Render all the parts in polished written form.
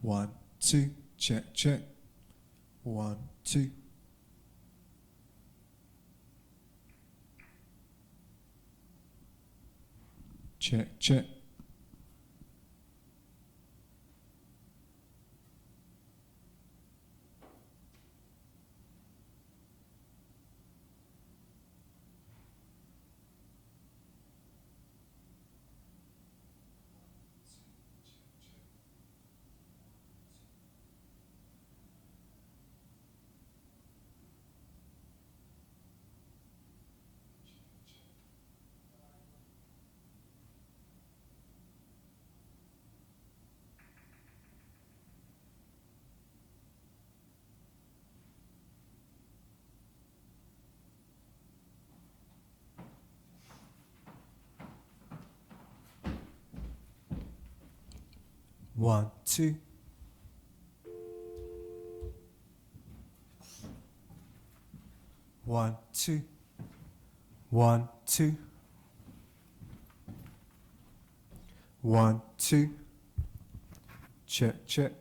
1, 2, check, check. 1, 2. Check, check. One, two. One, two. 1, 2. 1, 2. Check, check.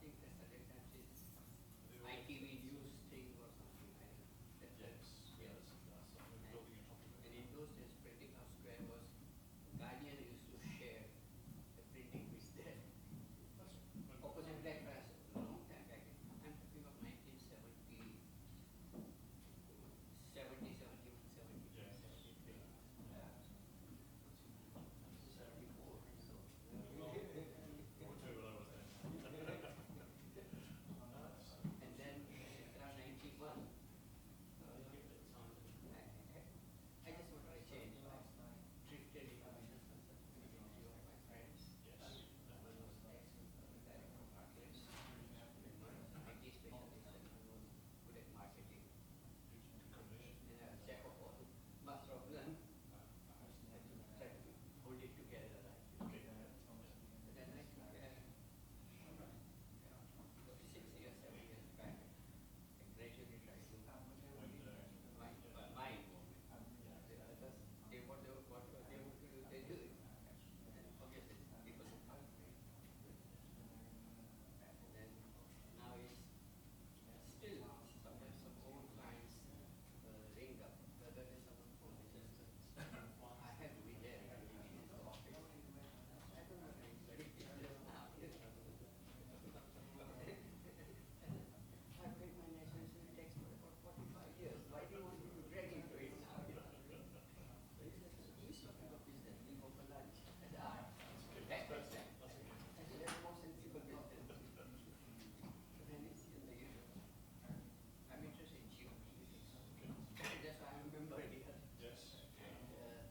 think that's the time she's ITV news thing or something. I don't know. Yes, Yes. that's we're building a copy of And it. in those days, printing house square was Guardian used to share the printing with there. That's Opposite Black Friars, long time back. I'm talking of 1970, 70, 71, 70, Yes. 73. Yeah. 74. So, Well, what do I was then? Nice. and then around 91, I just wanted to change. I drifted into business consulting with a few of my friends. Yes. Direct from markets, IT specialist, and good at marketing. Good combination. And a jack of all, master of none. I try to hold it together. Right? Okay. But then I took 6 years, 7 years back. I gradually tried to my involvement. Because what they would do, they do it. And obviously people would come. And then now it's still sometimes some old clients ring up. The other day someone phoned me and said, I have to be there in the office. I don't know, I'm very business now. I've paid my national insurance tax for about 45 years. Why do you want me to drag into it now? He's talking about business. We go for lunch. I said, that makes sense. I said, that's more sensible business. But then it's in the I'm interested in geometry. That's why I'm a member here. Yes. And family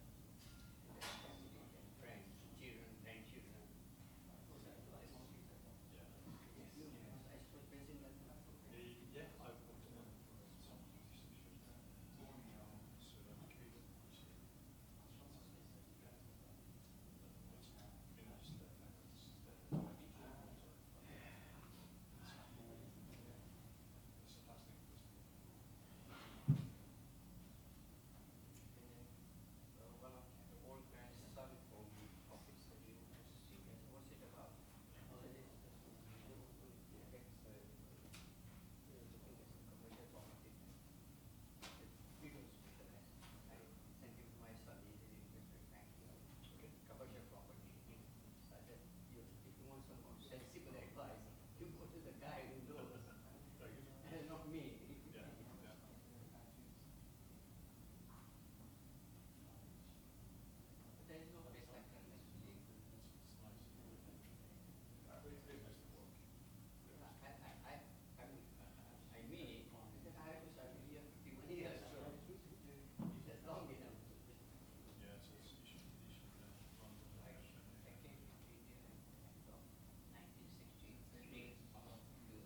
and friends, children, grandchildren. Those are the life people. Yeah. I suppose based in London. Yeah, I've worked in some institutions. So it's a fascinating business. One of the old guys son for me office that you see what's it about? So this looking at some commercial property. We don't specialize. I sent him to my son, he's in investment banking. Okay. Commercial property. So I said, if you want some more sensible advice, you go to the guy who knows. Very good. And not me. Yeah. Yeah. But there is no place like that actually. It's nice. It is nice to work. I mean it, because I have to start here 51 years, so that's long enough. Yeah, so you should run the I direction. came to India from 1963 to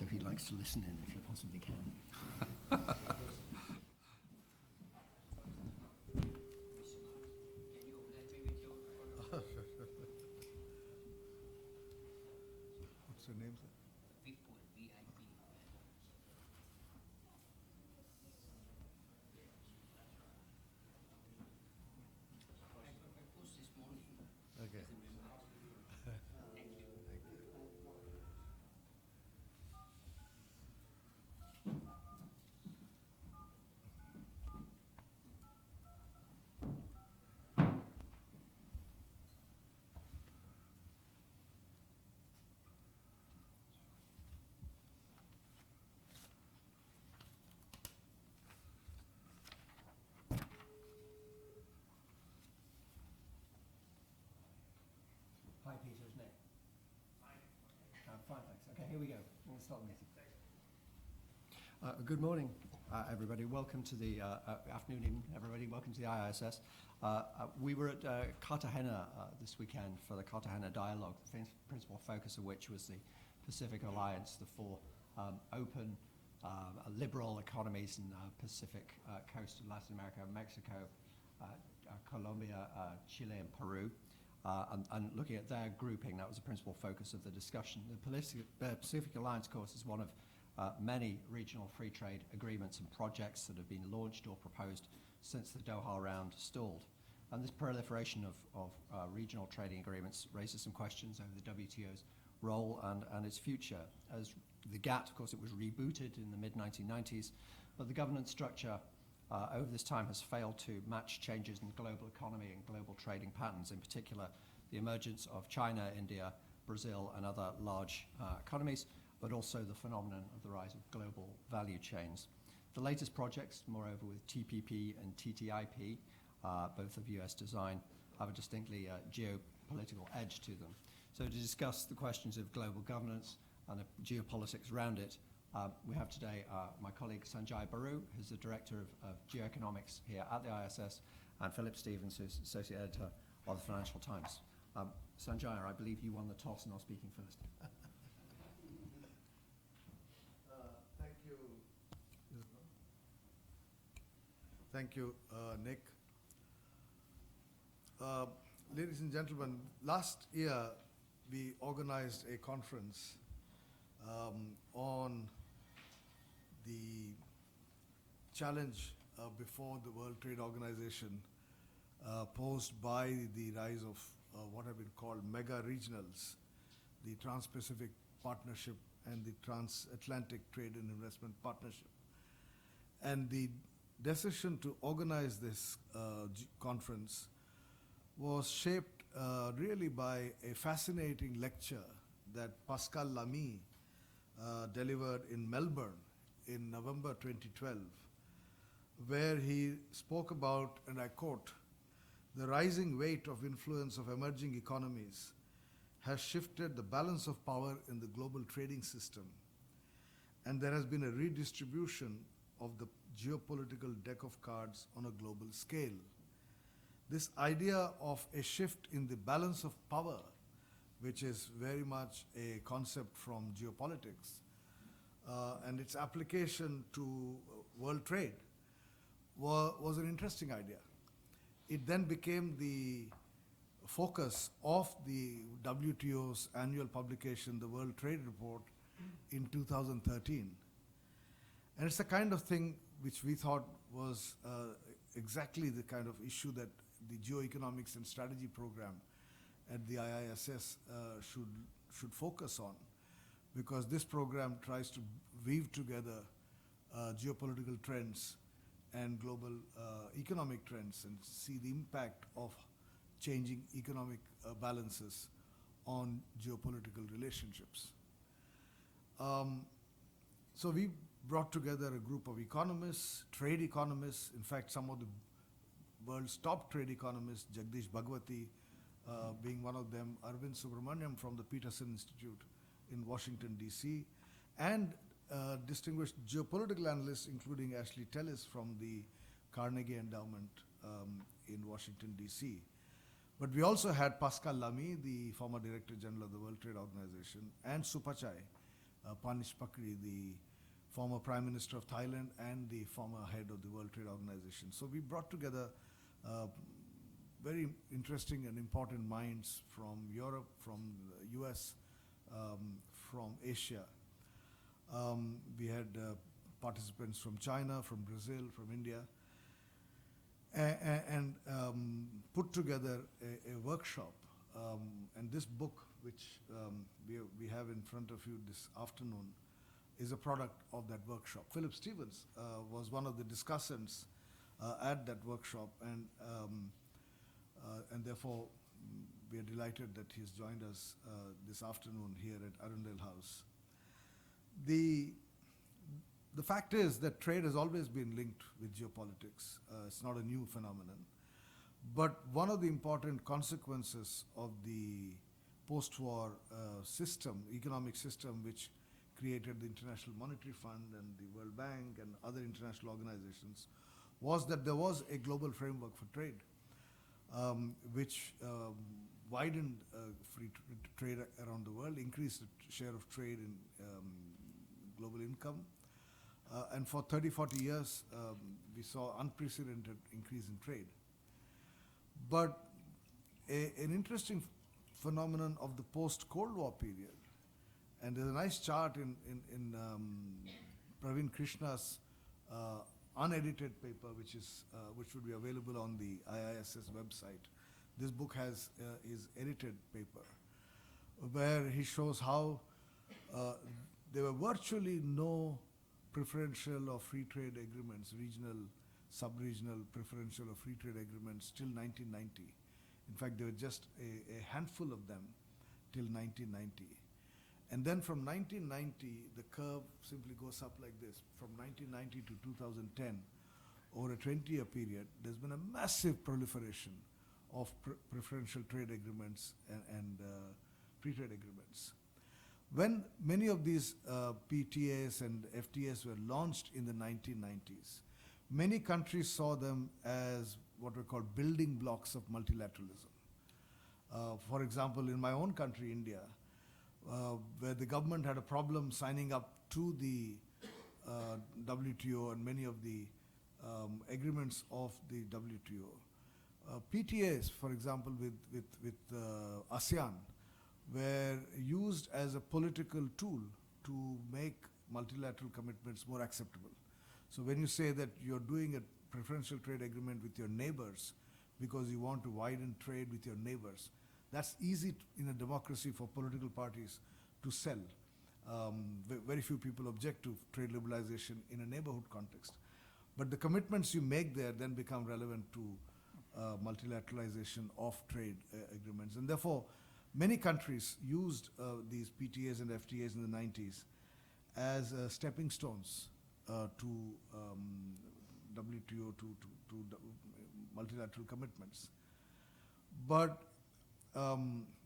so he likes to listen in if he possibly can. Can you bless me with your What's your name, sir? Vipul, VIP? I post this morning. Okay. Thank you. Hi, Peter, it's Nick. Fine, thanks. Okay, here we go. We'll start the meeting. Good morning, everybody. Welcome to the afternoon, evening, everybody. Welcome to the IISS. We were at Cartagena this weekend for the Cartagena Dialogue, the principal focus of which was the Pacific Alliance, the four open, liberal economies in Pacific coast of Latin America, Mexico, Colombia, Chile, and Peru. And looking at their grouping, that was the principal focus of the discussion. The Pacific Alliance, of course, is one of many regional free trade agreements and projects that have been launched or proposed since the Doha round stalled. And this proliferation of regional trading agreements raises some questions over the WTO's role and its future. As the GATT, of course, it was rebooted in the mid-1990s, but the governance structure over this time has failed to match changes in global economy and global trading patterns, in particular the emergence of China, India, Brazil, and other large economies, but also the phenomenon of the rise of global value chains. The latest projects, moreover, with TPP and TTIP, both of US design, have a distinctly geopolitical edge to them. So to discuss the questions of global governance and the geopolitics around it, we have today my colleague Sanjay Baru, who's the Director of Geoeconomics here at the ISS, and Philip Stevens, who's Associate Editor of the Financial Times. Sanjay, I believe you won the toss and are speaking first. Thank you. Thank you, Nick. Ladies and gentlemen, last year we organized a conference on the challenge before the World Trade Organization posed by the rise of what have been called mega regionals, the Trans-Pacific Partnership and the Transatlantic Trade and Investment Partnership. And the decision to organize this conference was shaped really by a fascinating lecture that Pascal Lamy delivered in Melbourne in November 2012, where he spoke about, and I quote, "The rising weight of influence of emerging economies has shifted the balance of power in the global trading system, and there has been a redistribution of the geopolitical deck of cards on a global scale. This idea of a shift in the balance of power, which is very much a concept from geopolitics, and its application to world trade was an interesting idea. It then became the focus of the WTO's annual publication, the World Trade Report, in 2013. And it's the kind of thing which we thought was exactly the kind of issue that the Geoeconomics and Strategy program at the IISS should focus on, because this program tries to weave together geopolitical trends and global economic trends and see the impact of changing economic balances on geopolitical relationships. So we brought together a group of economists, trade economists, in fact some of the world's top trade economists, Jagdish Bhagwati being one of them, Arvind Subramaniam from the Peterson Institute in Washington, D.C., and distinguished geopolitical analysts, including Ashley Tellis from the Carnegie Endowment in Washington, D.C. But we also had Pascal Lamy, the former Director General of the World Trade Organization, and Supachai, Panish Pakri, the former Prime Minister of Thailand and the former head of the World Trade Organization. So we brought together very interesting and important minds from Europe, from the US, from Asia. We had participants from China, from Brazil, from India, and put together a workshop. And this book, which we have in front of you this afternoon, is a product of that workshop. Philip Stevens was one of the discussants at that workshop, and therefore we are delighted that he's joined us this afternoon here at Arundel House. The fact is that trade has always been linked with geopolitics. It's not a new phenomenon. But one of the important consequences of the post-war economic system, which created the International Monetary Fund and the World Bank and other international organizations, was that there was a global framework for trade, which widened free trade around the world, increased the share of trade in global income. And for 30, 40 years, we saw unprecedented increase in trade. But an interesting phenomenon of the post-Cold War period, and there's a nice chart in Praveen Krishna's unedited paper, which would be available on the IISS website. This book has his edited paper, where he shows how there were virtually no preferential or free trade agreements, regional, sub-regional preferential or free trade agreements till 1990. In fact, there were just a handful of them till 1990. And then from 1990, the curve simply goes up like this. From 1990 to 2010, over a 20-year period, there's been a massive proliferation of preferential trade agreements and free trade agreements. When many of these PTAs and FTAs were launched in the 1990s, many countries saw them as what were called building blocks of multilateralism. For example, in my own country, India, where the government had a problem signing up to the WTO and many of the agreements of the WTO. PTAs, for example, with ASEAN, were used as a political tool to make multilateral commitments more acceptable. So when you say that you're doing a preferential trade agreement with your neighbors because you want to widen trade with your neighbors, that's easy in a democracy for political parties to sell. Very few people object to trade liberalization in a neighborhood context. But the commitments you make there then become relevant to multilateralization of trade agreements. And therefore, many countries used these PTAs and FTAs in the 90s as stepping stones to WTO, to multilateral commitments. But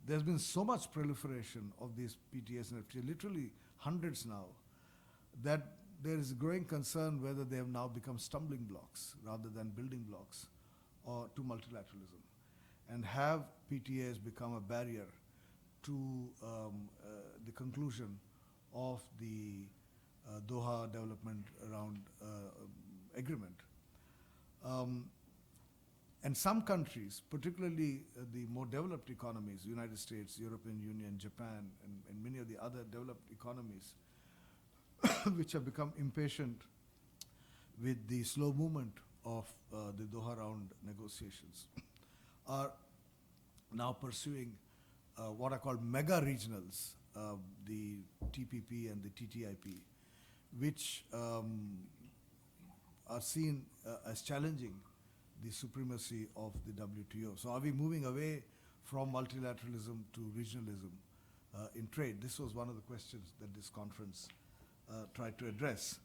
there's been so much proliferation of these PTAs and FTAs, literally hundreds now, that there is growing concern whether they have now become stumbling blocks rather than building blocks to multilateralism. And have PTAs become a barrier to the conclusion of the Doha Development Round agreement. And some countries, particularly the more developed economies, United States, European Union, Japan, and many of the other developed economies, which have become impatient with the slow movement of the Doha Round negotiations, are now pursuing what are called mega regionals, the TPP and the TTIP, which are seen as challenging the supremacy of the WTO. So are we moving away from multilateralism to regionalism in trade? This was one of the questions that this conference tried to address.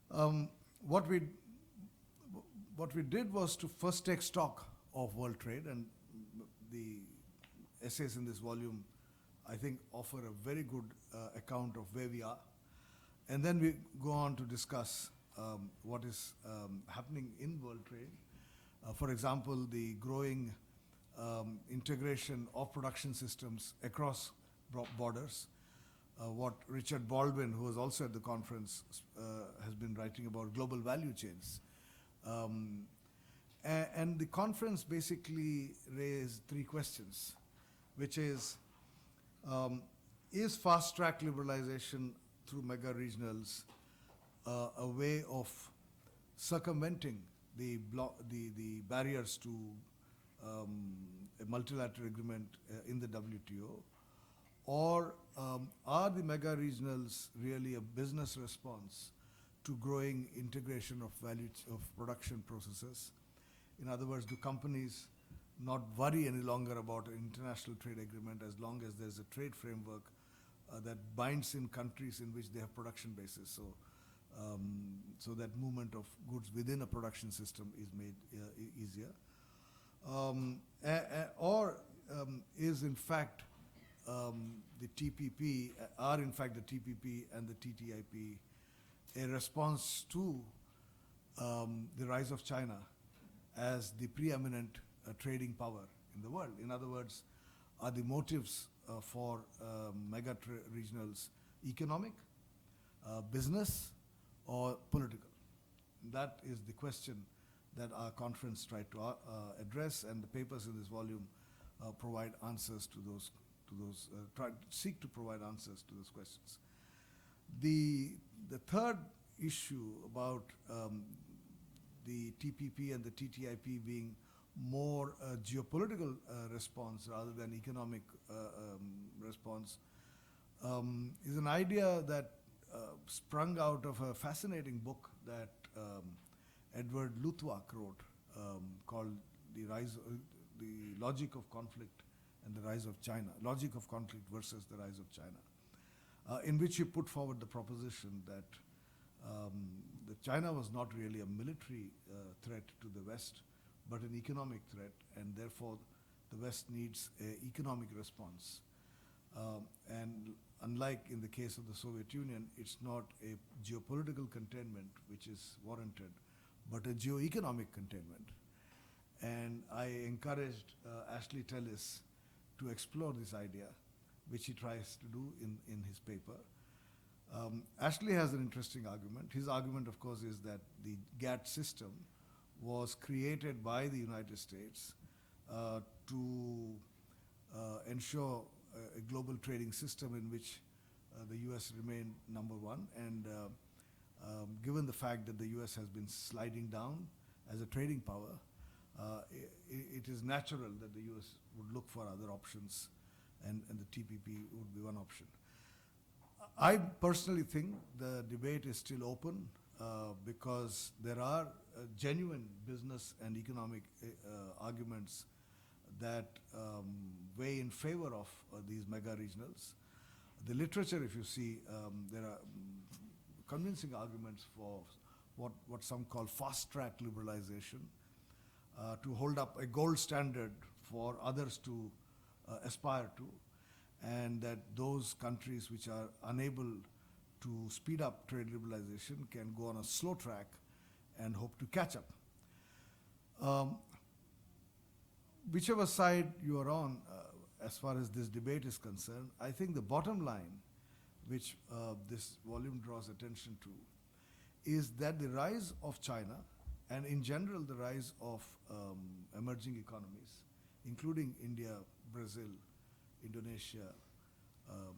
What we did was to first take stock of world trade, and the essays in this volume, I think, offer a very good account of where we are. And then we go on to discuss what is happening in world trade. For example, the growing integration of production systems across borders, what Richard Baldwin, who was also at the conference, has been writing about global value chains. And the conference basically raised three questions, which is fast-track liberalization through mega-regionals a way of circumventing the barriers to a multilateral agreement in the WTO? Or are the mega-regionals really a business response to growing integration of production processes? In other words, do companies not worry any longer about an international trade agreement as long as there's a trade framework that binds in countries in which they have production bases? So that movement of goods within a production system is made easier. Is in fact the TPP, are in fact the TPP and the TTIP a response to the rise of China as the preeminent trading power in the world? In other words, are the motives for regionals economic, business, or political? That is the question that our conference tried to address, and the papers in this volume provide answers to those. Seek to provide answers to those questions. The third issue about the TPP and the TTIP being more a geopolitical response rather than economic response is an idea that sprung out of a fascinating book that Edward Luttwak wrote called The Logic of Conflict and the Rise of China, Logic of Conflict versus the Rise of China, in which he put forward the proposition that China was not really a military threat to the West, but an economic threat, and therefore the West needs an economic response. And unlike in the case of the Soviet Union, it's not a geopolitical containment which is warranted, but a geoeconomic containment. And I encouraged Ashley Tellis to explore this idea, which he tries to do in his paper. Ashley has an interesting argument. His argument, of course, is that the GATT system was created by the United States to ensure a global trading system in which the US remained number one. And given the fact that the US has been sliding down as a trading power, it is natural that the US would look for other options, and the TPP would be one option. I personally think the debate is still open because there are genuine business and economic arguments that weigh in favor of these mega-regionals. The literature, if you see, there are convincing arguments for what some call fast-track liberalization, to hold up a gold standard for others to aspire to, and that those countries which are unable to speed up trade liberalization can go on a slow track and hope to catch up. Whichever side you are on, as far as this debate is concerned, I think the bottom line, which this volume draws attention to, is that the rise of China, and in general the rise of emerging economies, including India, Brazil, Indonesia,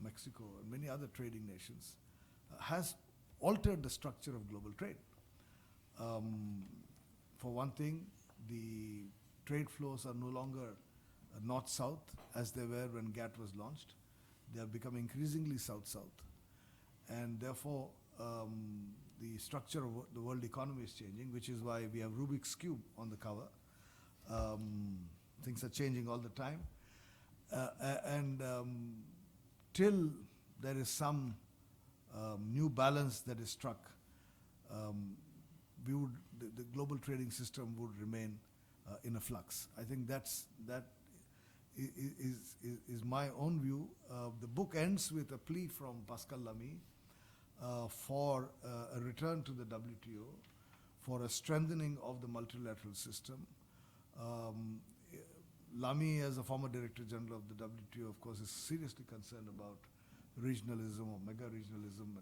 Mexico, and many other trading nations, has altered the structure of global trade. For one thing, the trade flows are no longer north-south as they were when GATT was launched. They have become increasingly south-south. And therefore, the structure of the world economy is changing, which is why we have Rubik's Cube on the cover. Things are changing all the time. Till there is some new balance that is struck, the global trading system would remain in a flux. I think that is my own view. The book ends with a plea from Pascal Lamy for a return to the WTO, for a strengthening of the multilateral system. Lamy, as a former Director General of the WTO, of course, is seriously concerned about regionalism or mega-regionalism.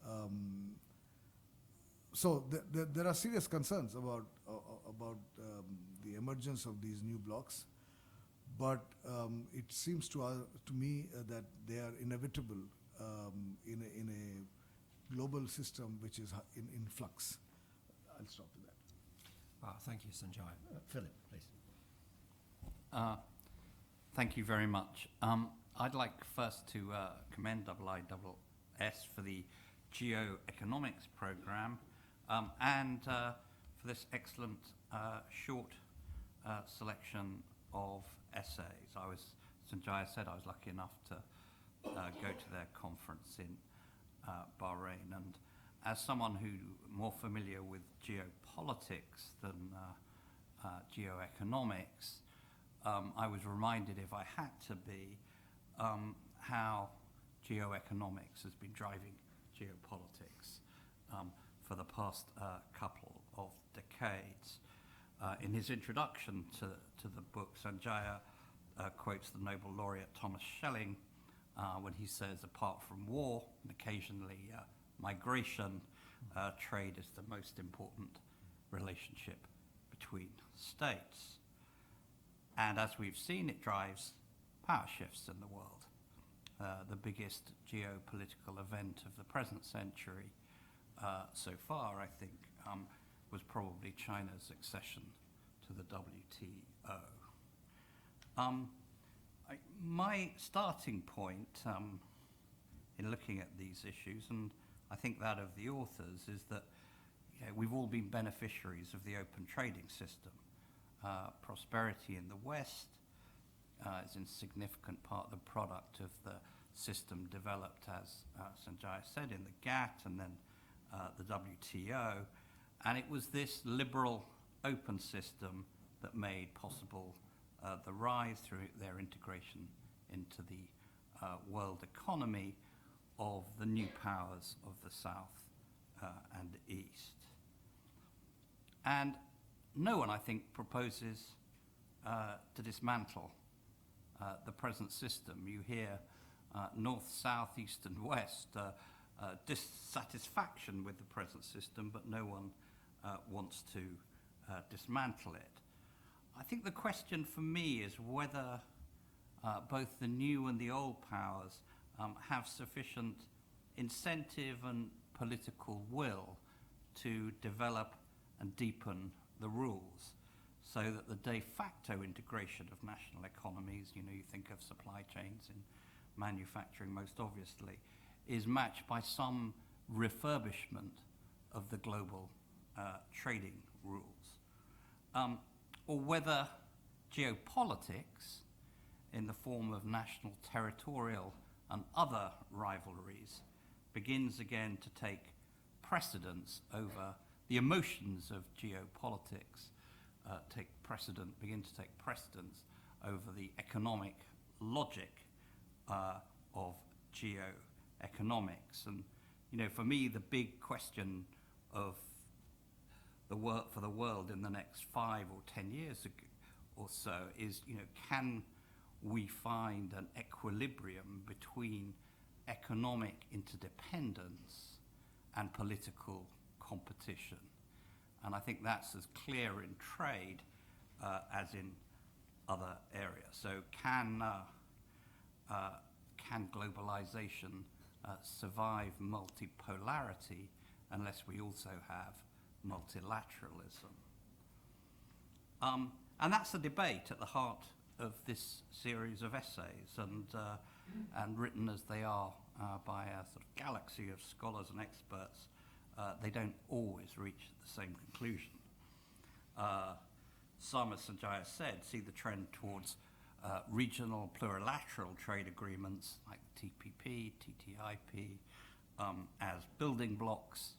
And, so there are serious concerns about the emergence of these new blocs, but it seems to me that they are inevitable in a global system which is in flux. I'll stop with that. Thank you, Sanjay. Philip, please. Thank you very much. I'd like first to commend IISS for the geoeconomics program and for this excellent short selection of essays. Sanjay said I was lucky enough to go to their conference in Bahrain, and as someone who more familiar with geopolitics than geoeconomics, I was reminded, if I had to be, how geoeconomics has been driving geopolitics for the past couple of decades. In his introduction to the book, Sanjaya quotes the Nobel laureate Thomas Schelling when he says, apart from war and occasionally migration, trade is the most important relationship between states. And as we've seen, it drives power shifts in the world. The biggest geopolitical event of the present century so far, I think, was probably China's accession to the WTO. My starting point in looking at these issues, and I think that of the authors, is that we've all been beneficiaries of the open trading system. Prosperity in the West is in significant part the product of the system developed, as Sanjay said, in the GATT and then the WTO. And it was this liberal open system that made possible the rise through their integration into the world economy of the new powers of the South and East. And no one, I think, proposes to dismantle the present system. You hear north, south, east, and west dissatisfaction with the present system, but no one wants to dismantle it. I think the question for me is whether both the new and the old powers have sufficient incentive and political will to develop and deepen the rules so that the de facto integration of national economies, you think of supply chains in manufacturing most obviously, is matched by some refurbishment of the global trading rules. Or whether geopolitics, in the form of national, territorial, and other rivalries, begins again to take precedence over the emotions of geopolitics, begin to take precedence over the economic logic of geoeconomics. And for me, the big question of for the world in the next 5 or 10 years or so is, can we find an equilibrium between economic interdependence and political competition? And I think that's as clear in trade as in other areas. So can globalization survive multipolarity unless we also have multilateralism? And that's the debate at the heart of this series of essays, and written as they are by a sort of galaxy of scholars and experts, they don't always reach the same conclusion. Some, as Sanjay said, see the trend towards regional plurilateral trade agreements like TPP, TTIP, as building blocks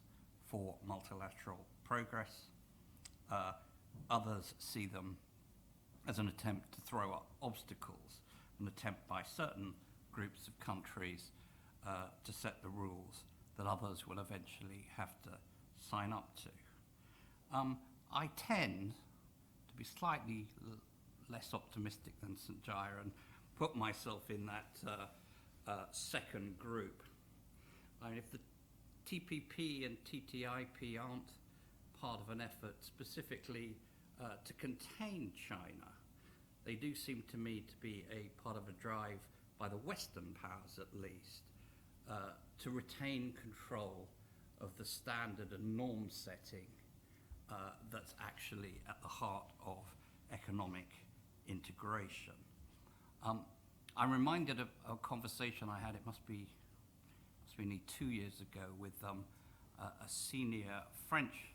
for multilateral progress. Others see them as an attempt to throw up obstacles, an attempt by certain groups of countries to set the rules that others will eventually have to sign up to. I tend to be slightly less optimistic than Sanjaya and put myself in that second group. I mean, if the TPP and TTIP aren't part of an effort specifically to contain China, they do seem to me to be a part of a drive by the Western powers at least to retain control of the standard and norm setting that's actually at the heart of economic integration. I'm reminded of a conversation I had, it must be nearly 2 years ago, with a senior French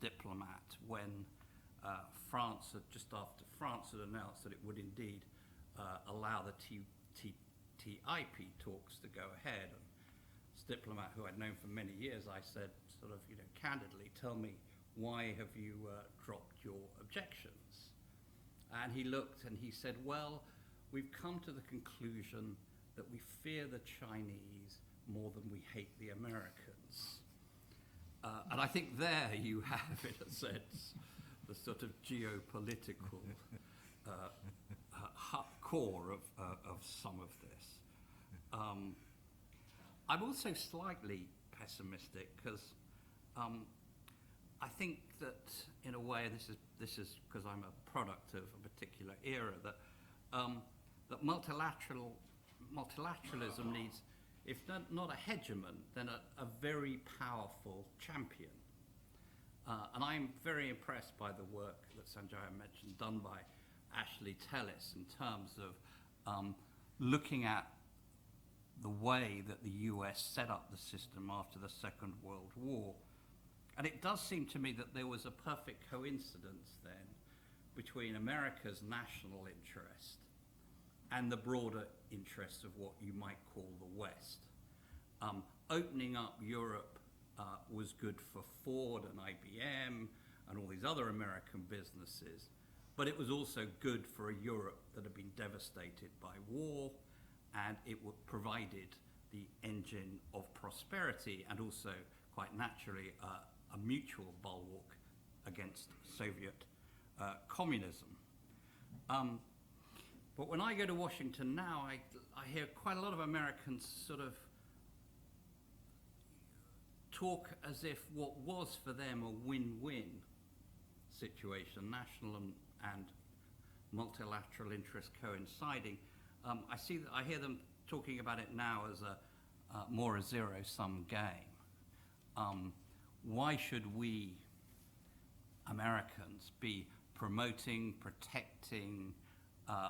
diplomat when France had, just after France had announced that it would indeed allow the TTIP talks to go ahead. And this diplomat who I'd known for many years, I said, sort of, candidly, tell me, why have you dropped your objections? And he looked and he said, well, we've come to the conclusion that we fear the Chinese more than we hate the Americans. And I think there you have, in a sense, the sort of geopolitical core of some of this. I'm also slightly pessimistic because I think that, in a way, this is because I'm a product of a particular era, that that multilateralism needs, if not a hegemon, then a very powerful champion. And I'm very impressed by the work that Sanjaya mentioned, done by Ashley Tellis, in terms of looking at the way that the US set up the system after the Second World War. And it does seem to me that there was a perfect coincidence then between America's national interest and the broader interests of what you might call the West. Opening up Europe was good for Ford and IBM and all these other American businesses, but it was also good for a Europe that had been devastated by war, and it provided the engine of prosperity and also, quite naturally, a mutual bulwark against Soviet communism. But when I go to Washington now, I hear quite a lot of Americans sort of talk as if what was for them a win-win situation, national and multilateral interests coinciding, I hear them talking about it now as more a zero-sum game. Why should we Americans be promoting, protecting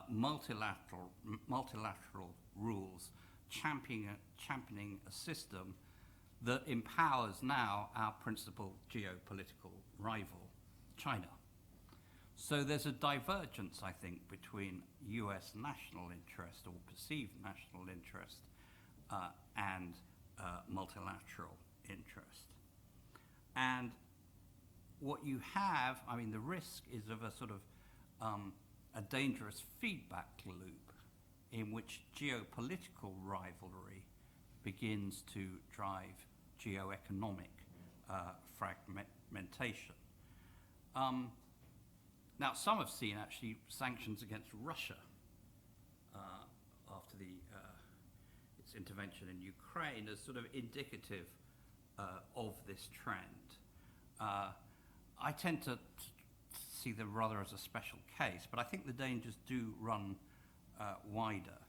multilateral rules, championing a system that empowers now our principal geopolitical rival, China? So there's a divergence, I think, between US national interest, or perceived national interest, and multilateral interest. And what you have, I mean, the risk is of a sort of a dangerous feedback loop in which geopolitical rivalry begins to drive geoeconomic fragmentation. Now, some have seen actually sanctions against Russia after its intervention in Ukraine as sort of indicative of this trend. I tend to see them rather as a special case, but I think the dangers do run wider.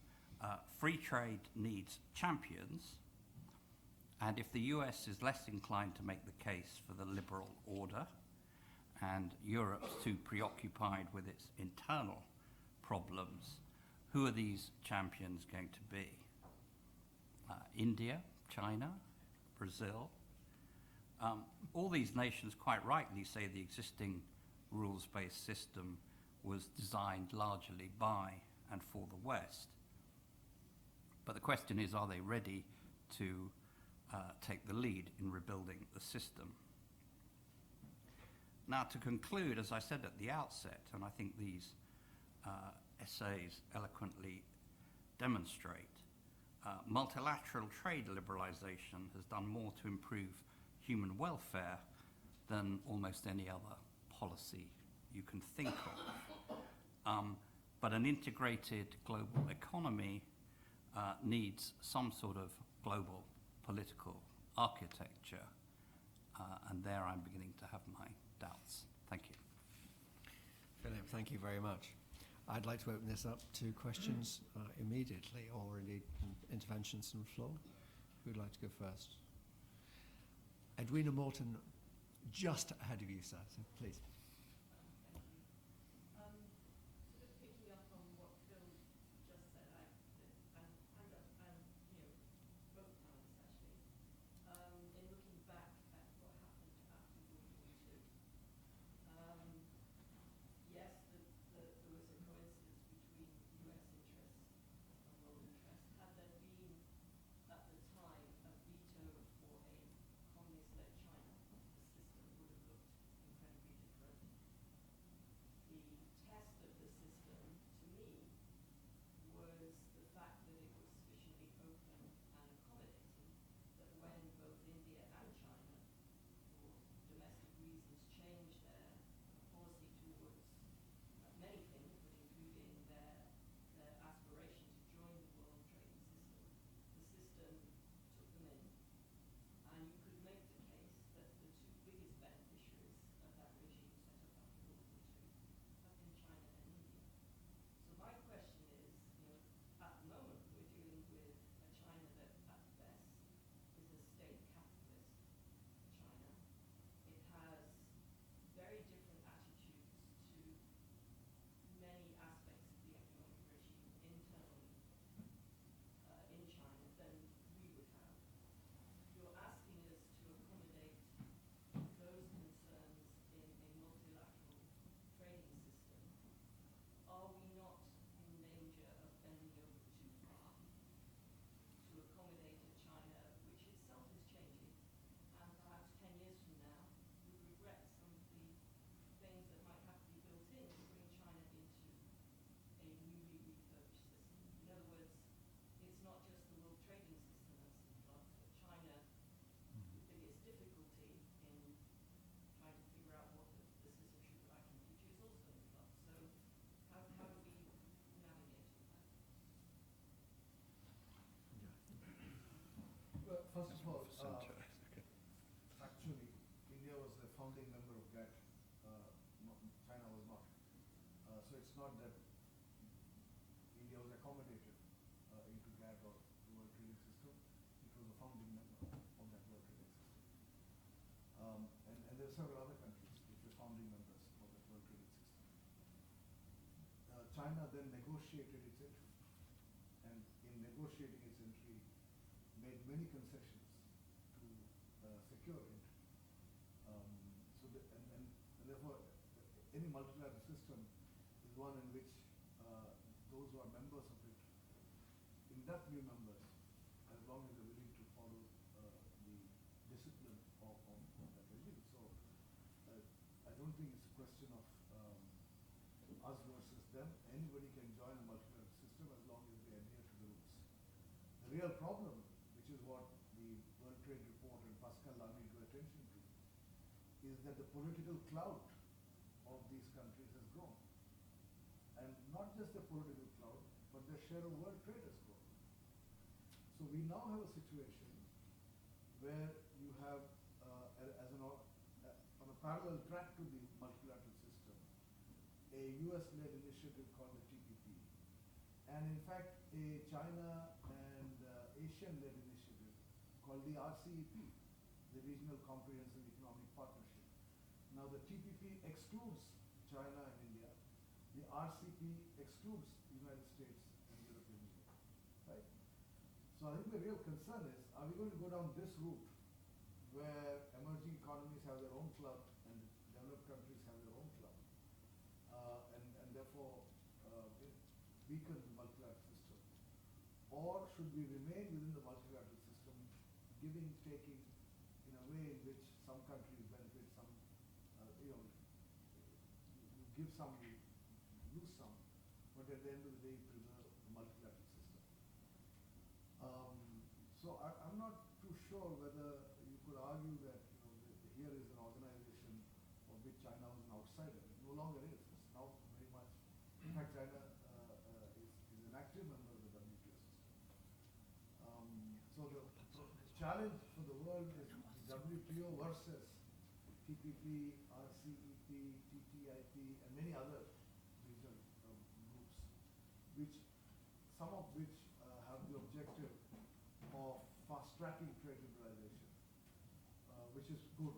Free trade needs champions, and if the US is less inclined to make the case for the liberal order, and Europe's too preoccupied with its internal problems, who are these champions going to be? India, China, Brazil? All these nations quite rightly say the existing rules-based system was designed largely by and for the West. But the question is, are they ready to take the lead in rebuilding the system? Now, to conclude, as I said at the outset, and I think these essays eloquently demonstrate, multilateral trade liberalization has done more to improve human welfare than almost any other policy you can think of. But an integrated global economy needs some sort of global political architecture, and there I'm beginning to have my doubts. Thank you. Philip, thank you very much. I'd like to open this up to questions immediately, or indeed interventions from the floor. Who'd like to go first? Edwina Morton, just ahead of you, sir, so please. Sort of picking up on what Phil just said, both panelists actually, in looking back at what happened after World War II. Yes, there was a coincidence between US interests and world interests. Had there been, at the time, a veto for a communist-led China, the system would have looked incredibly different. The test of the system, to me, was the fact that it was sufficiently open and accommodating that when both India and China, for domestic reasons, changed their policy towards many things, but including their aspiration to join the world trading system, the system took them in. And you could make the case that the two biggest beneficiaries of that regime set up after World War II have been China and India. So my question is, at the moment we're dealing with a China that at best is a state capitalist China. It has very different attitudes to many aspects of the economic regime internally in China than we would have. You're asking us to accommodate those concerns in a multilateral trading system. Are we not in danger of bending over too far to accommodate a China which itself is changing, and perhaps 10 years from now would regret some of the things that might have to be built in to bring China into a newly refurbished system? In other words, it's not just the world trading system that's in flux, but China, the biggest difficulty in trying to figure out what the system should look like in the future, is also in flux. So how do we navigate all that? Well, first of all, actually, India was a founding member of GATT. China was not. So it's not that India was accommodated into GATT or the World Trading System. It was a founding member of that World Trading System. And there are several other countries which were founding members of that World Trading System. China then negotiated its entry, and in negotiating its entry, made many concessions to secure entry. And therefore, any multilateral system is one in which those who are members of it induct new members, as long as they're willing to follow the discipline of that regime. So I don't think it's a question of us versus them. Anybody can join a multilateral system as long as they adhere to the rules. The real problem, which is what the World Trade Report and Pascal Lamy drew attention to, is that the political clout of these countries has grown. And not just the political clout, but their share of world trade has grown. So we now have a situation where you have, on a parallel track to the multilateral system, a US-led initiative called the TPP, and in fact a China and Asian-led initiative called the RCEP, the Regional Comprehensive Economic Partnership. Now the TPP excludes China and India. The RCEP excludes the United States and the European Union, right? So I think the real concern is, are we going to go down this route where emerging economies have their own club and developed countries have their own club, and therefore weaken the multilateral system? Or should we remain within the multilateral system, giving, taking, in a way in which some countries benefit, some, you give some, you lose some, but at the end of the day, preserve the multilateral system. So I'm not too sure whether you could argue that here is an organization of which China was an outsider. It no longer is. It's now very much. In fact, China is an active member of the WTO system. challenge for the world is the WTO versus TPP, RCEP, TTIP, and many other regional groups, which some of which have the objective of fast-tracking trade liberalization, which is good.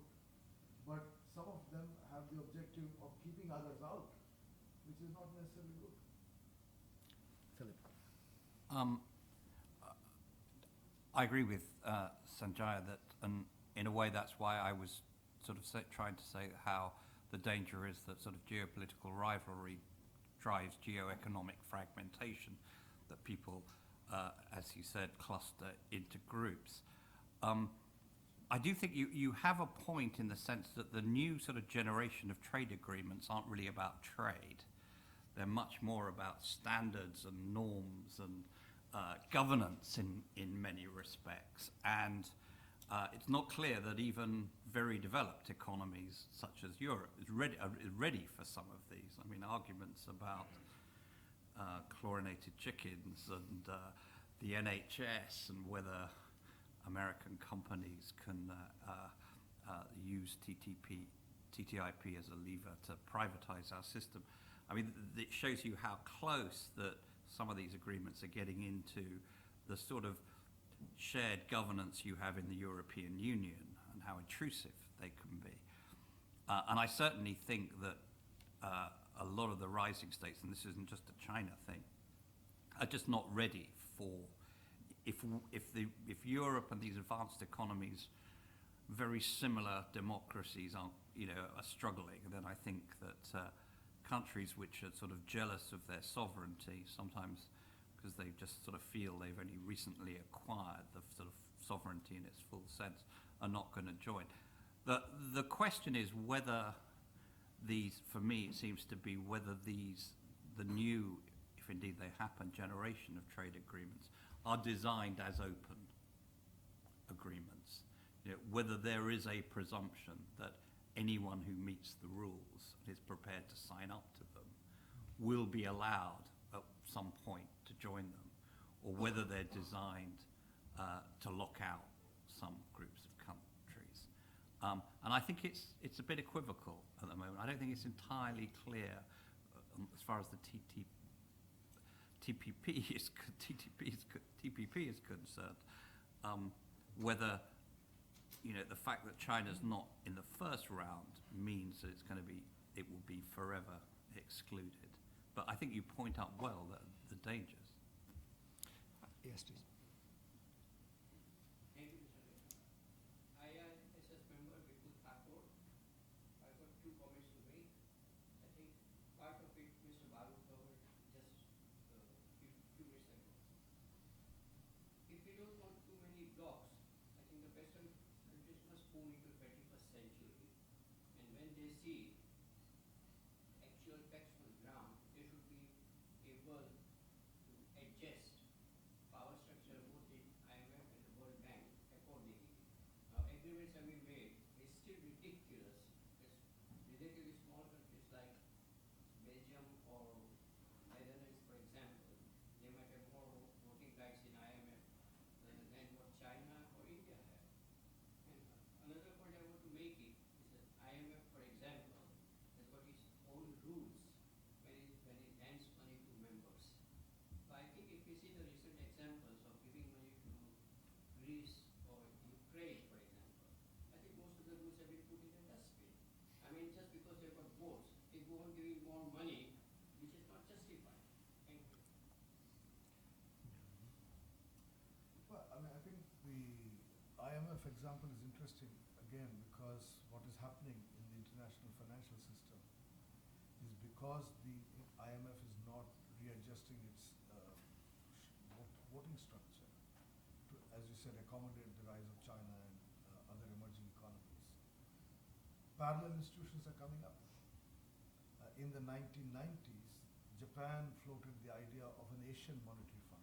But some of them have the objective of keeping others out, which is not necessarily good. Philip. I agree with Sanjaya that, and in a way, that's why I was sort of trying to say how the danger is that sort of geopolitical rivalry drives geoeconomic fragmentation, that people, as you said, cluster into groups. I do think you have a point in the sense that the new sort of generation of trade agreements aren't really about trade. They're much more about standards and norms and governance in many respects. And it's not clear that even very developed economies such as Europe is ready for some of these. I mean, arguments about chlorinated chickens and the NHS and whether American companies can use TTIP as a lever to privatize our system. I mean, it shows you how close that some of these agreements are getting into the sort of shared governance you have in the European Union and how intrusive they can be. And I certainly think that a lot of the rising states, and this isn't just a China thing, are just not ready for, if Europe and these advanced economies, very similar democracies are struggling, then I think that countries which are sort of jealous of their sovereignty, sometimes because they just sort of feel they've only recently acquired the sort of sovereignty in its full sense, are not going to join. The question is whether these, for me, it seems to be whether the new, if indeed they happen, generation of trade agreements are designed as open agreements. Whether there is a presumption that anyone who meets the rules and is prepared to sign up to them will be allowed at some point to join them, or whether they're designed to lock out some groups of countries. And I think it's a bit equivocal at the moment. I don't think it's entirely clear as far as the TPP is concerned, whether the fact that China's not in the first round means that it will be forever excluded. But I think you point out well that the dangers. Yes, please. Thank you, Mr. Chairman. IISS member Vipul Thakur, I've got two comments to make. I think part of it Mr. Balu covered just few minutes ago. If we don't want too many blocks, I think the Western countries must move into 21st century. And when they see actual text on the ground, they should be able to adjust power structure both in IMF and the World Bank accordingly. Now, agreements have been made. It's still ridiculous. It's relatively small countries like Belgium or Netherlands, for example, they might have more voting rights in IMF than what China or India have. And another point I want to make is that IMF, for example, has got its own rules when it lends money to members. So I think if we see the recent examples of giving money to Greece or Ukraine, for example, I think most of the rules have been put in the dustbin. I mean, just because they've got votes, they go on giving more money, which is not justified. Thank you. Well, I mean, I think the IMF example is interesting, again, because what is happening in the international financial system is because the IMF is not readjusting its voting structure to, as you said, accommodate the rise of China and other emerging economies. Parallel institutions are coming up. In the 1990s, Japan floated the idea of an Asian monetary fund,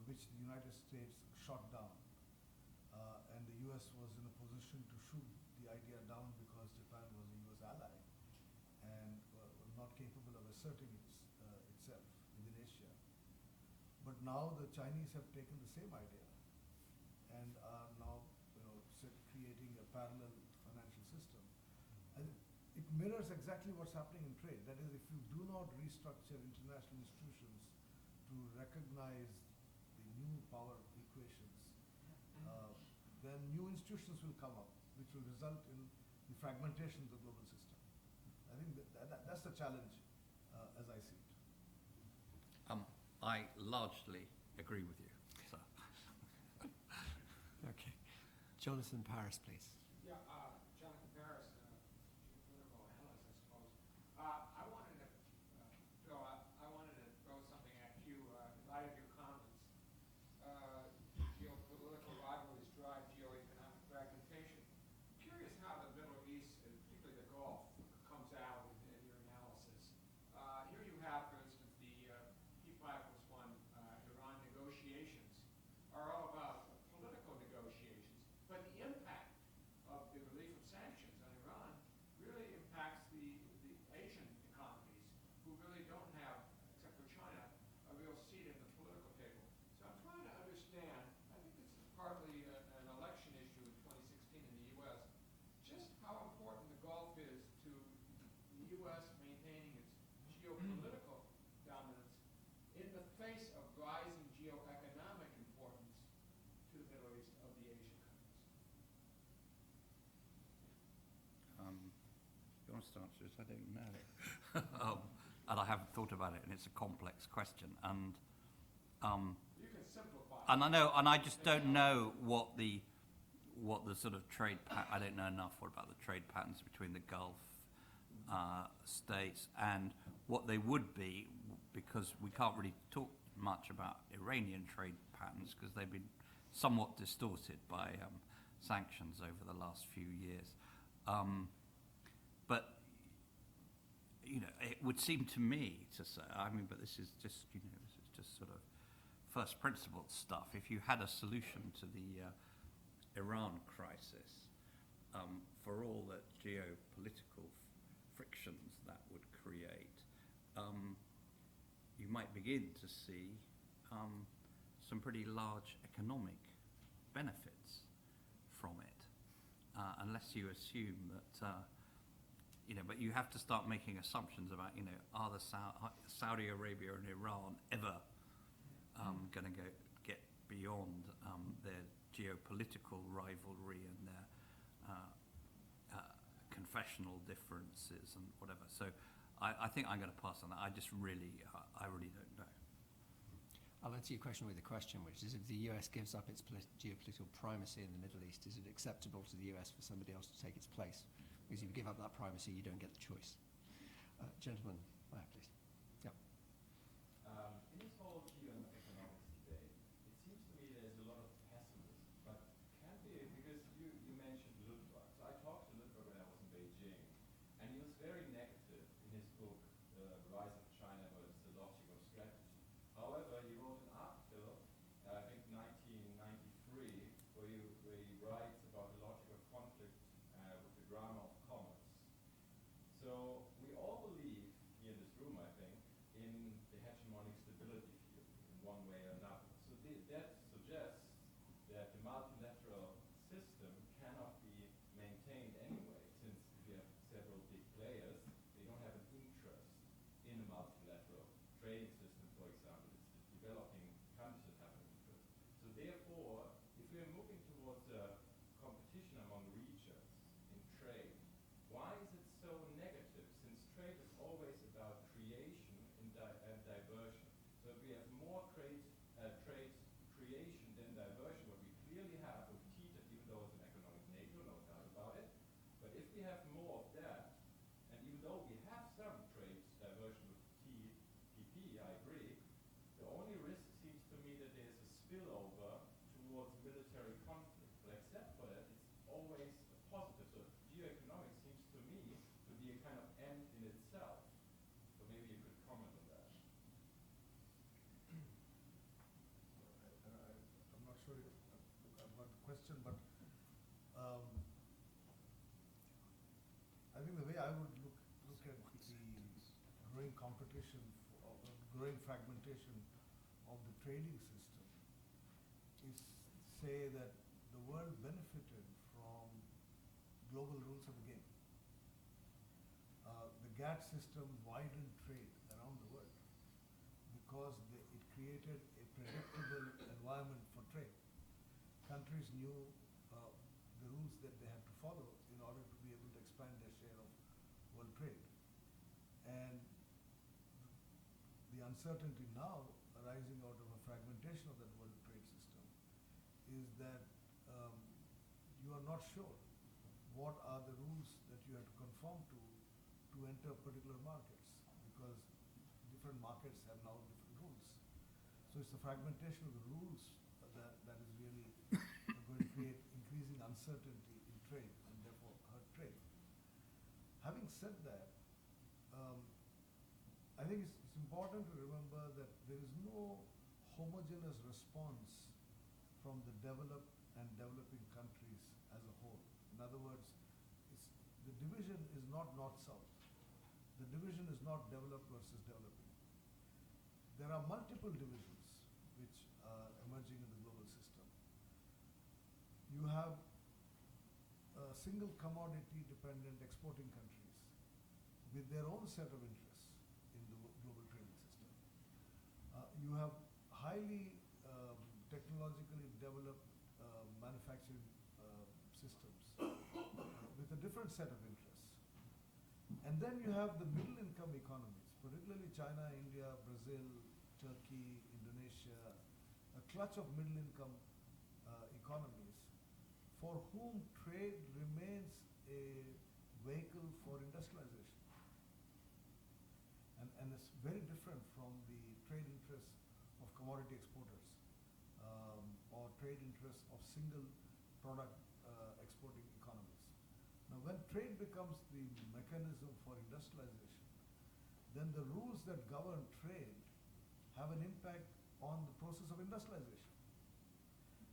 which the United States shot down. And the US was in a position to shoot the idea down because Japan was a US ally and was not capable of asserting itself within Asia. But now the Chinese have taken the same idea and are parallel financial system. And it mirrors exactly what's happening in trade. That is, if you do not restructure international institutions to recognize the new power equations, then new institutions will come up, which will result in the fragmentation of the global system. I think that's the challenge as I see it. I largely agree with you, sir. Okay. Jonathan Paris, please. Yeah, Jonathan Paris, political analyst, I suppose. I wanted to throw something at you in light of your comments. Geopolitical rivalries drive geoeconomic fragmentation. I'm curious how the Middle East, and particularly the Gulf, comes out in your analysis. Here you have, for instance, the P5+1 Iran negotiations are all about political negotiations, but the impact of the relief of sanctions on Iran really impacts the Asian economies, who really don't have, except for China, a real seat at the political table. So I'm trying to understand, I think this is partly an election issue in 2016 in the U.S., just how important the Gulf is to the U.S. maintaining its geopolitical dominance in the face of rising geoeconomic importance to the Middle East of the Asian countries. You want to start, Suze? I don't know. And I haven't thought about it, and it's a complex question. And You can simplify. I know, and I just don't know what the sort of trade. I don't know enough about the trade patterns between the Gulf states and what they would be, because we can't really talk much about Iranian trade patterns because they've been somewhat distorted by sanctions over the last few years. But you know, it would seem to me to say, I mean, but this is just sort of first principles stuff. If you had a solution to the Iran crisis, for all the geopolitical frictions that would create, you might begin to see some pretty large economic benefits from it, unless you assume that, but you have to start making assumptions about, are the Saudi Arabia and Iran ever going to get beyond their geopolitical rivalry and their confessional differences and whatever. So I think I'm going to pass on that. I really don't know. I'll answer your question with a question, which is, if the US gives up its geopolitical primacy in the Middle East, is it acceptable to the US for somebody else to take its place? Because if you give up that primacy, you don't get the choice. Gentlemen, please. Yeah. In this whole geoeconomics debate, it seems to me there's a lot of pessimism. But can be, because you mentioned Ludwig. So I talked to Ludwig when I was in Beijing, and he was very negative in his book, The Rise of China versus the Logic of Strategy. However, he wrote an article, I think 1993, where he writes about the logic of conflict with the grammar of commerce. So we all believe here in this room, I think, in the hegemonic stability theory in one way or another. So that suggests that the multilateral system cannot be maintained anyway, since we have several big players. They don't have an interest in a multilateral trading system, for example. It's the developing countries that have an interest. So therefore, if we are moving towards a competition among regions in trade, why is it so negative? Since trade is always about creation and diversion. So if we have more trade creation than diversion, what we clearly have with TTIP, even though it's an economic NATO, no doubt about it. But if we have more of that, and even though we have some trade diversion with TPP, I agree, the only risk seems to me that there's a spillover towards military conflict. But except for that, it's always a positive. So geoeconomics seems to me to be a kind of end in itself. So maybe you could comment on that. I'm not sure if I've got the question, but I think the way I would look at the growing competition, growing fragmentation of the trading system is say that the world benefited from global rules of the game. The GATT system widened trade around the world because it created a predictable environment for trade. Countries knew the rules that they had to follow in order to be able to expand their share of world trade. And the uncertainty now arising out of a fragmentation of that world trade system is that you are not sure what are the rules that you have to conform to enter particular markets, because different markets have now different rules. So it's the fragmentation of the rules that is really going to create increasing uncertainty in trade and therefore hurt trade. Having said that, I think it's important to remember that there is no homogeneous response from the developed and developing countries as a whole. In other words, the division is not north-south. The division is not developed versus developing. There are multiple divisions which are emerging in the global system. You have single commodity dependent exporting countries with their own set of interests in the global trading system. You have highly technologically developed manufacturing systems with a different set of interests. And then you have the middle income economies, particularly China, India, Brazil, Turkey, Indonesia, a clutch of middle income economies for whom trade remains a vehicle for industrialization. And it's very different from the trade interests of commodity exporters or trade interests of single product exporting economies. Now, when trade becomes the mechanism for industrialization, then the rules that govern trade have an impact on the process of industrialization.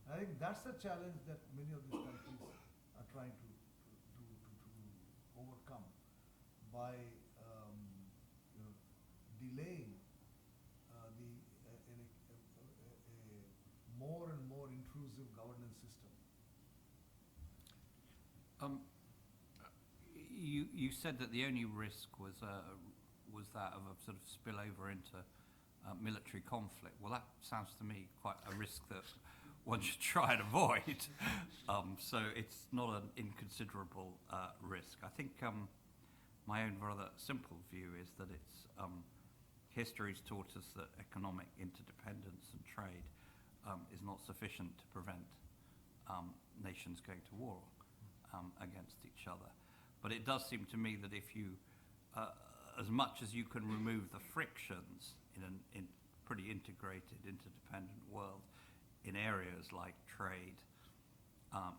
And I think that's the challenge that many of these countries are trying to overcome by delaying a more and more intrusive governance system. You said that the only risk was that of a sort of spillover into military conflict. Well, that sounds to me quite a risk that one should try and avoid. So it's not an inconsiderable risk. I think my own rather simple view is that it's history's taught us that economic interdependence and trade is not sufficient to prevent nations going to war against each other. But it does seem to me that if you, as much as you can remove the frictions in a pretty integrated, interdependent world in areas like trade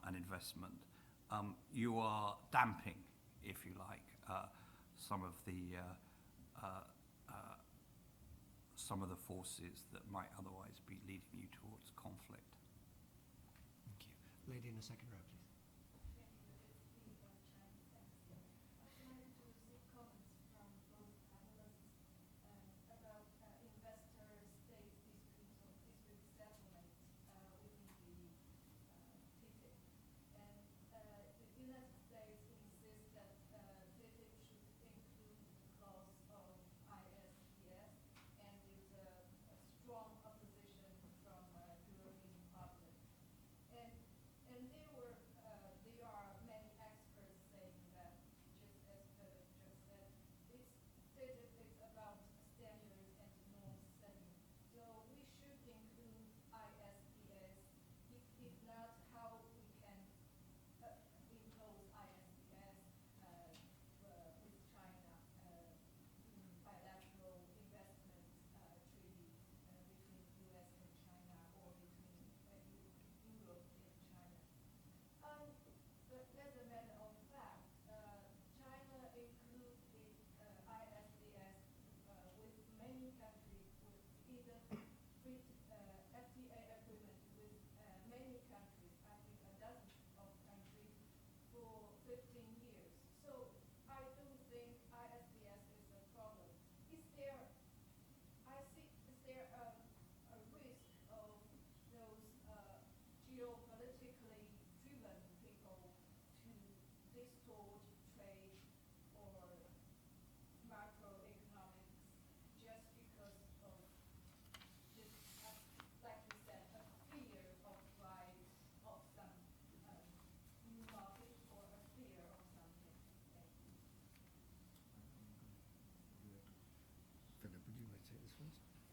and investment, you are damping, if you like, some of the forces that might otherwise be leading you towards conflict. Thank you. Lady in the second row, please. Strong opposition from European Parliament. And there were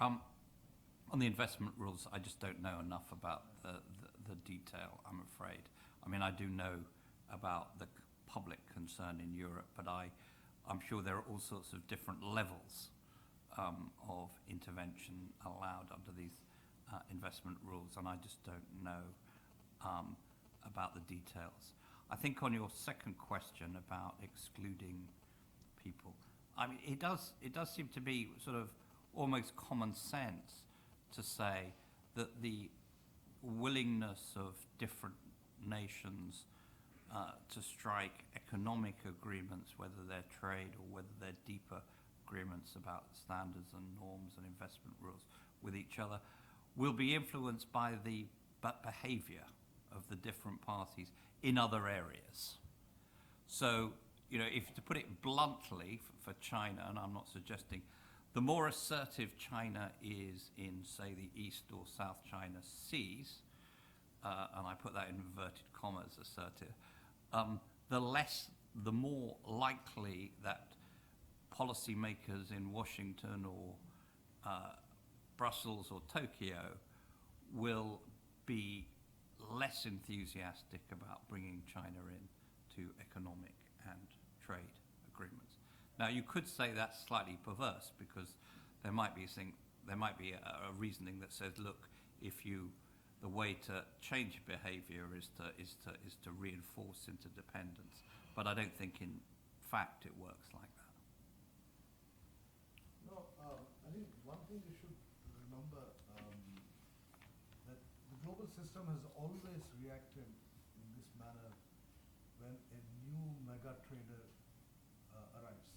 On the investment rules, I just don't know enough about the detail, I'm afraid. I mean, I do know about the public concern in Europe, but I'm sure there are all sorts of different levels of intervention allowed under these investment rules, and I just don't know about the details. I think on your second question about excluding people, I mean, it does seem to be sort of almost common sense to say that the willingness of different nations to strike economic agreements, whether they're trade or whether they're deeper agreements about standards and norms and investment rules with each other, will be influenced by the behavior of the different parties in other areas. So, you know, if to put it bluntly for China, and I'm not suggesting, the more assertive China is in, say, the East or South China Seas, and I put that in inverted commas, assertive, the more likely that policymakers in Washington or Brussels or Tokyo will be less enthusiastic about bringing China in to economic and trade agreements. Now, you could say that's slightly perverse because there might be a reasoning that says, look, the way to change behaviour is to reinforce interdependence. But I don't think, in fact, it works like that. No, I think one thing you should remember that the global system has always reacted in this manner when a new mega trader arrives.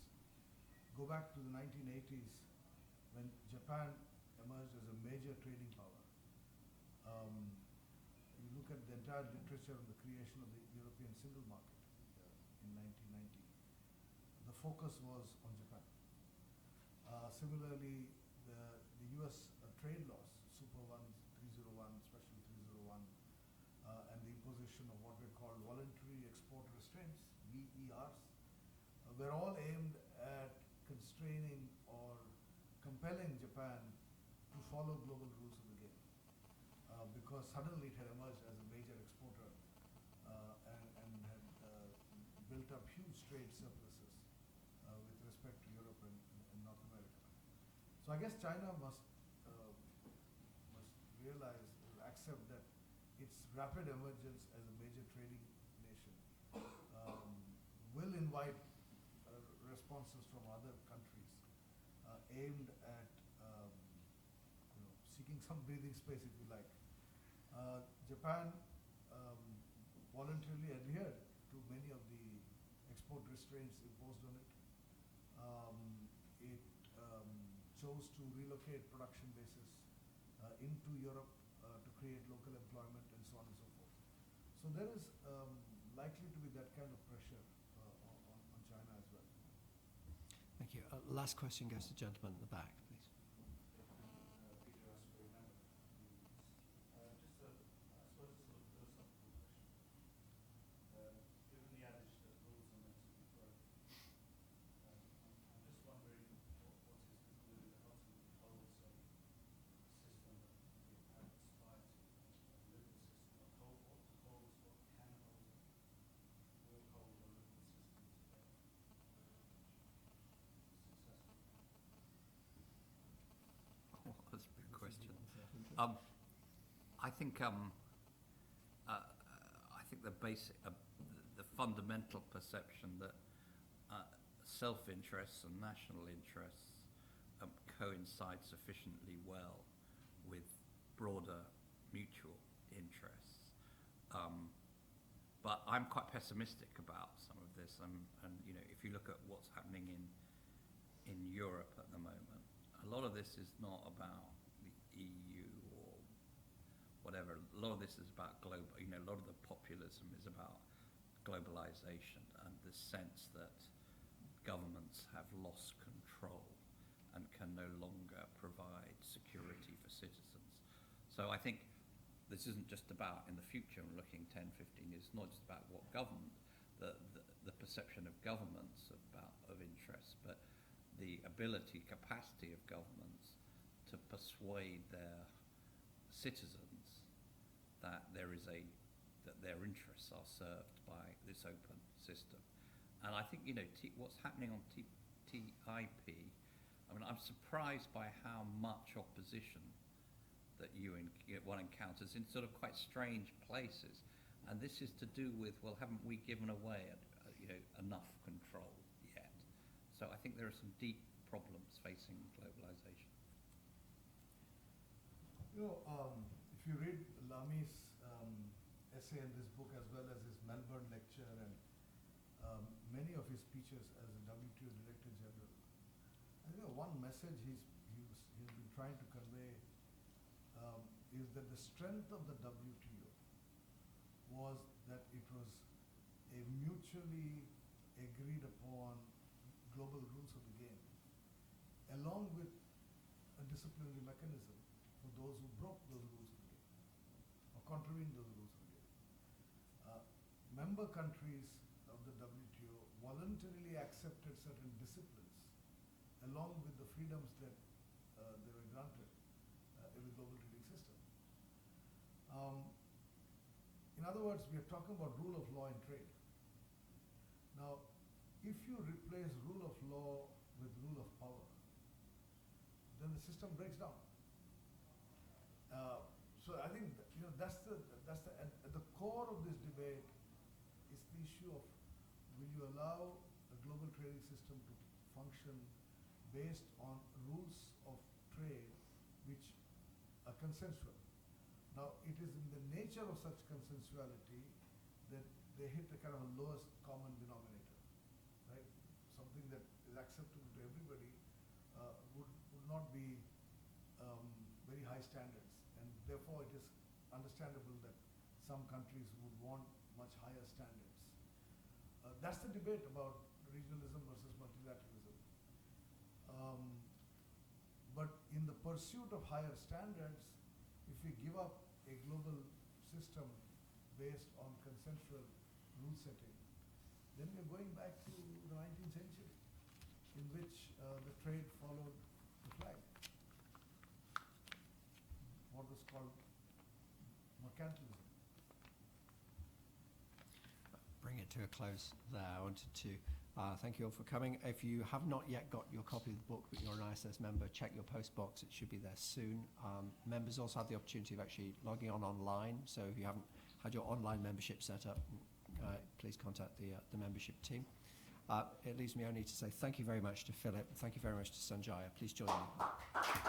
Go back to the 1980s when Japan emerged as a major trading power. You look at the entire literature on the creation of the European single market in 1990. The focus was on Japan. Similarly, the US trade laws, Super 301, Special 301, and the imposition of what we call voluntary export restraints, VERs, were all aimed at constraining or compelling Japan to follow global rules of the game. Because suddenly it had emerged as a major exporter and had built up huge trade surpluses with respect to Europe and North America. So I guess China must realize or accept that its rapid emergence as a major trading nation will invite responses from other countries aimed at seeking some breathing space, if you like. Japan voluntarily adhered to many of the export restraints imposed on it. It chose to relocate production bases into Europe to create local employment and so on and so forth. So there is likely to be that kind of pressure on China as well. Thank you. Last question goes to the gentleman at the back, please. That's a big question. I think the fundamental perception that self-interests and national interests coincide sufficiently well with broader mutual interests. But I'm quite pessimistic about some of this. And you know, if you look at what's happening in Europe at the moment, a lot of this is not about the EU or whatever. A lot of this is about global. You know, a lot of the populism is about globalization and the sense that governments have lost control and can no longer provide security for citizens. So I think this isn't just about in the future and looking 10, 15 years. It's not just about what government, the perception of governments of interest, but the ability, capacity of governments to persuade their citizens that that their interests are served by this open system. And I think, what's happening on TIP, I mean, I'm surprised by how much opposition that one encounters in sort of quite strange places. And this is to do with, well, haven't we given away enough control yet? So I think there are some deep problems facing globalization. If you read Lami's essay in this book, as well as his Melbourne lecture and many of his speeches as a WTO Director General, I think one message he's been trying to convey is that the strength of the WTO was that it was a mutually agreed upon global rules of the game, along with a disciplinary mechanism for those who broke those rules of the game or contravened those rules of the game. Member countries of the WTO voluntarily accepted certain disciplines along with the freedoms that they were granted in the global trading system. In other words, we are talking about rule of law in trade. Now, if you replace rule of law with rule of power, then the system breaks down. So I think that's at the core of this debate is the issue of, will you allow a global trading system to function based on rules of trade which are consensual? Now, it is in the nature of such consensuality that they hit a kind of a lowest common denominator, right? Something that is acceptable to everybody would not be very high standards, and therefore it is understandable that some countries would want much higher standards. That's the debate about regionalism versus multilateralism. But in the pursuit of higher standards, if we give up a global system based on consensual rule setting, then we're going back to the 19th century, in which the trade followed the flag, what was called mercantilism. Bring it to a close there. I wanted to thank you all for coming. If you have not yet got your copy of the book, but you're an ISS member, check your post box. It should be there soon. Members also have the opportunity of actually logging on online. So if you haven't had your online membership set up, please contact the membership team. It leaves me only to say thank you very much to Philip. Thank you very much to Sanjaya. Please join me.